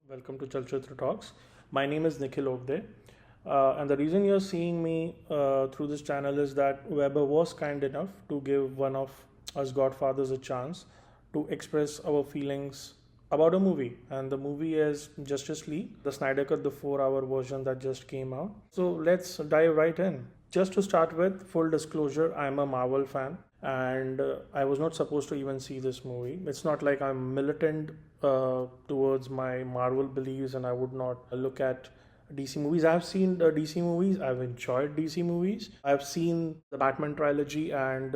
Welcome to Chalchitra Talks. My name is Nikhil Ogde, and the reason you're seeing me through this channel is that Weber was kind enough to give one of us Godfathers a chance to express our feelings about a movie, and the movie is Justice League, the Snyder Cut, the 4-hour version that just came out. So let's dive right in. Just to start with, full disclosure, I'm a Marvel fan and I was not supposed to even see this movie. It's not like I'm militant towards my Marvel beliefs and I would not look at DC movies. I've seen DC movies, I've enjoyed DC movies. I've seen the Batman trilogy and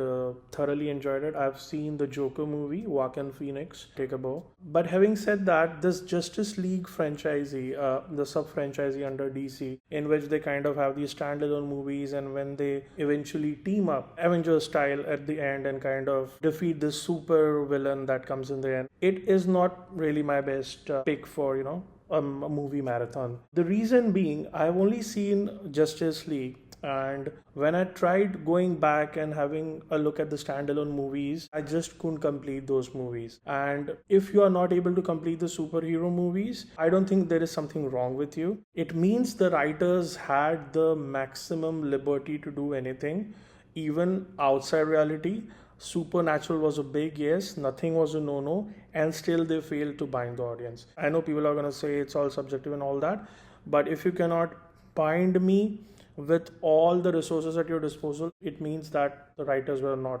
thoroughly enjoyed it. I've seen the Joker movie, Joaquin Phoenix, take a bow. But having said that, this Justice League franchisee, the sub-franchisee under DC, in which they kind of have these standalone movies, and when they eventually team up, Avengers style at the end, and kind of defeat this super villain that comes in the end, it is not really my best pick for, a movie marathon. The reason being, I've only seen Justice League, and when I tried going back and having a look at the standalone movies, I just couldn't complete those movies. And if you are not able to complete the superhero movies, I don't think there is something wrong with you. It means the writers had the maximum liberty to do anything, even outside reality. Supernatural was a big yes, nothing was a no, and still they failed to bind the audience. I know people are going to say it's all subjective and all that, but if you cannot bind me with all the resources at your disposal, it means that the writers were not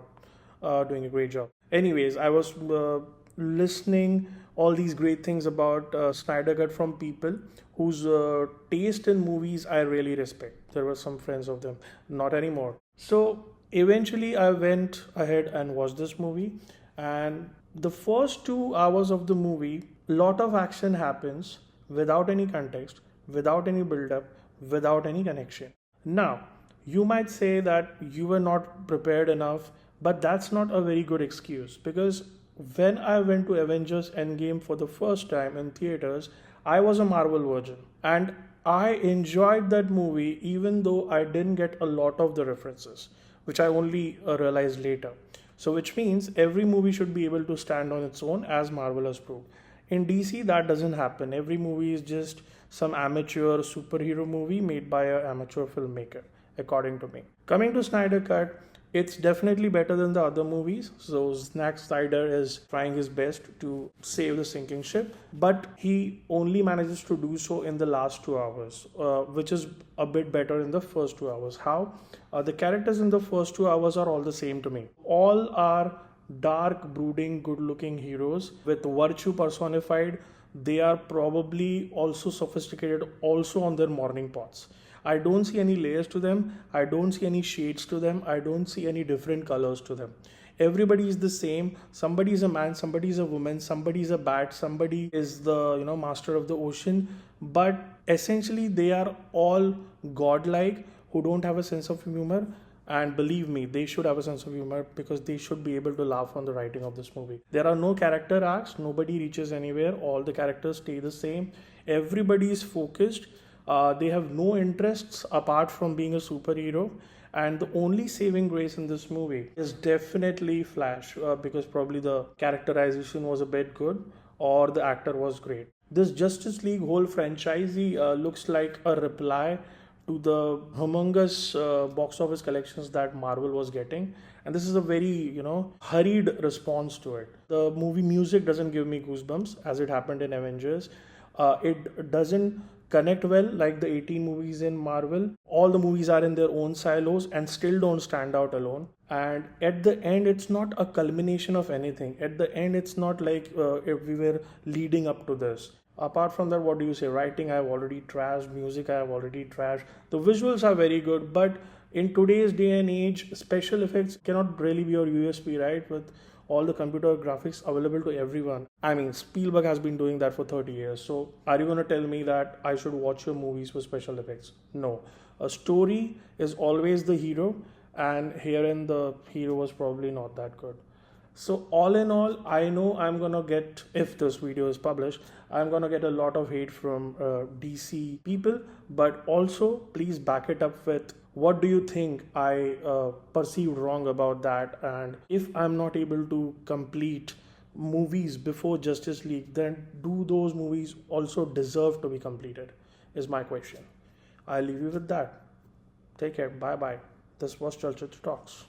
doing a great job. Anyways, I was listening all these great things about Snyder Cut from people whose taste in movies I really respect. There were some friends of them, not anymore. So eventually I went ahead and watched this movie, and the first 2 hours of the movie, lot of action happens without any context, without any build-up, without any connection. Now, you might say that you were not prepared enough, but that's not a very good excuse, because when I went to Avengers Endgame for the first time in theaters, I was a Marvel virgin, and I enjoyed that movie even though I didn't get a lot of the references, which I only realized later. So which means every movie should be able to stand on its own, as Marvel has proved. In DC, that doesn't happen. Every movie is just some amateur superhero movie made by an amateur filmmaker, according to me. Coming to Snyder Cut, it's definitely better than the other movies. So Zack Snyder is trying his best to save the sinking ship, but he only manages to do so in the last 2 hours, which is a bit better in the first 2 hours. How? The characters in the first 2 hours are all the same to me. All are dark, brooding, good-looking heroes with virtue personified. They are probably also sophisticated, also on their morning pots. I don't see any layers to them. I don't see any shades to them. I don't see any different colors to them. Everybody is the same. Somebody is a man, somebody is a woman, somebody is a bat, somebody is the master of the ocean. But essentially they are all godlike, who don't have a sense of humor. And believe me, they should have a sense of humor, because they should be able to laugh on the writing of this movie. There are no character arcs. Nobody reaches anywhere. All the characters stay the same. Everybody is focused. They have no interests apart from being a superhero. And the only saving grace in this movie is definitely Flash, because probably the characterization was a bit good, or the actor was great. This Justice League whole franchise looks like a reply to the humongous box office collections that Marvel was getting, and this is a very hurried response to it. The movie music doesn't give me goosebumps as it happened in Avengers. It doesn't connect well like the 18 movies in Marvel. All the movies are in their own silos and still don't stand out alone. And at the end, it's not a culmination of anything. At the end, it's not like if we were leading up to this. Apart from that, what do you say? Writing, I have already trashed. Music, I have already trashed. The visuals are very good, but in today's day and age, special effects cannot really be your USP, right? With all the computer graphics available to everyone. I mean, Spielberg has been doing that for 30 years. So are you going to tell me that I should watch your movies with special effects? No. A story is always the hero, and herein the hero was probably not that good. So all in all, I know I'm gonna get, if this video is published, I'm gonna get a lot of hate from DC people, but also please back it up with what do you think I perceived wrong about that, and if I'm not able to complete movies before Justice League, then do those movies also deserve to be completed? Is my question. I'll leave you with that. Take care. Bye bye. This was Chalchitra Talks.